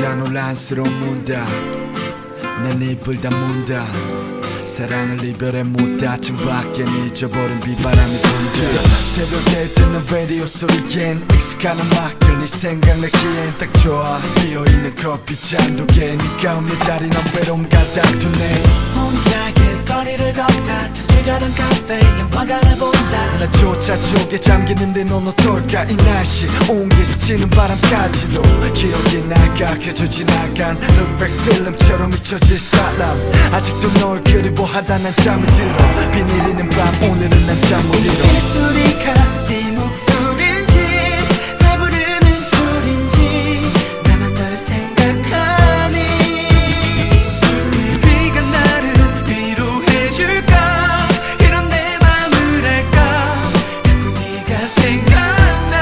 밤마다 논란스러운 문다 난 입을 다문다 사랑을 이별에 묻다 창밖엔 잊어버린 비바람이 분다 새벽에 듣는 라디오 소리엔 익숙한 음악들 네 생각나기엔 딱 좋아 비어있는 커피잔 두 개 네가 없는 자리 난 외로움 가닥두네 혼자 길거리를 걷다 자주 가던 카페에 화관을 본다 나조차 속에 잠기는데 넌 어떨까 이 날씨 온기 스치는 바람까지도 기억이 나가 그저 지나간 흑백 필름처럼 잊혀질 사람 아직도 널 그리워하다 난 잠이 들어 비 내리는 밤 오늘은 난 잠 못 이뤄 이 소리가 네 목소리인지 날 부르는 소리인지 나만 널 생각하니 비가 나를 위로해줄까 이런 내 맘을 알까 자꾸 네가 생각나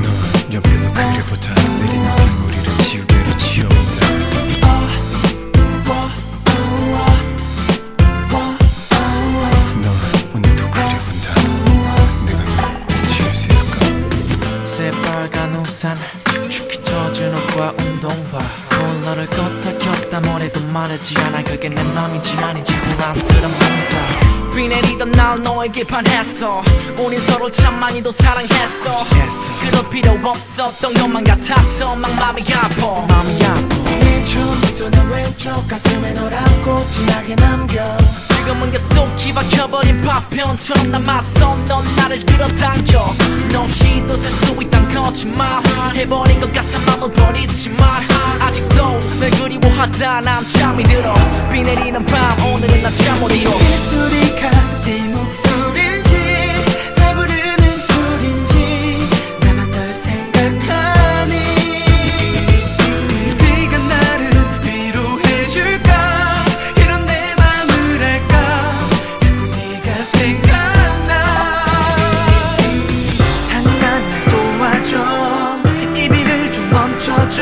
넌 연필로 그려보다 내리는 빗물이를 지우개로 지워본다 넌 오늘도 그려본다 내가 널 지울 수 있을까 새빨간 우산 축축히 젖은 옷과 운동화 콜러를 껐다 켰다 뭐래도 말하지 않아 그게 내 맘인지 아닌지 혼란스러운다 비 내리던 날 너에게 반했어 우린 서로를 참 많이도 사랑했어 그럴 필요 없었던 것만 같았어 막 마음이 아파 처음부터 내 왼쪽 가슴에 너라고 진하게 남겨 지금은 겹속이 박혀버린 파편처럼 남았어 넌 나를 끌어당겨 너 없이 또 살 수 있단 거짓말 해버린 것 같아 맘을 버리지 말 아직도 널 그리워하다 난 잠이 들어 비 내리는 밤 오늘은 난 잠 못 이뤄 이 소리가 네 목소리인지 날 부르는 소리인지 나만 널 생각하니 비가 나를 위로해줄까 이런 내 맘을 알까 자꾸 네가 생각나 하나만 날 도와줘 이 비를 좀 멈춰줘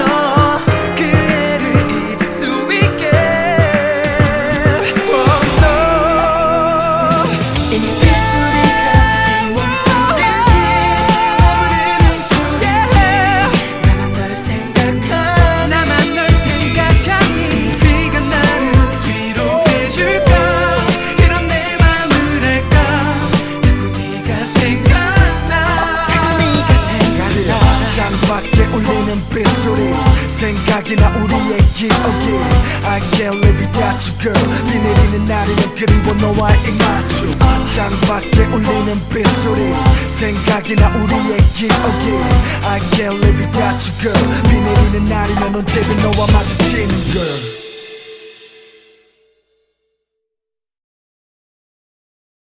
그 애를 잊을 수 있게 이미 이 소리가 네 목소리인지 날 부르는 소리인지 나만 널 생각하니 비가 나를 위로해줄까 이런 내 맘을 알까 자꾸 네가 생각나 창밖에 울리는 빗소리 생각이나 우리의 기억이 I can't live without you girl 비 내리는 날이면 그리워 너와의 맞춤 창밖에 울리는 빗소리 생각이나 우리의 기억이 I can't live without you girl 비 내리는 날이면 언제든 너와 마주치는 girl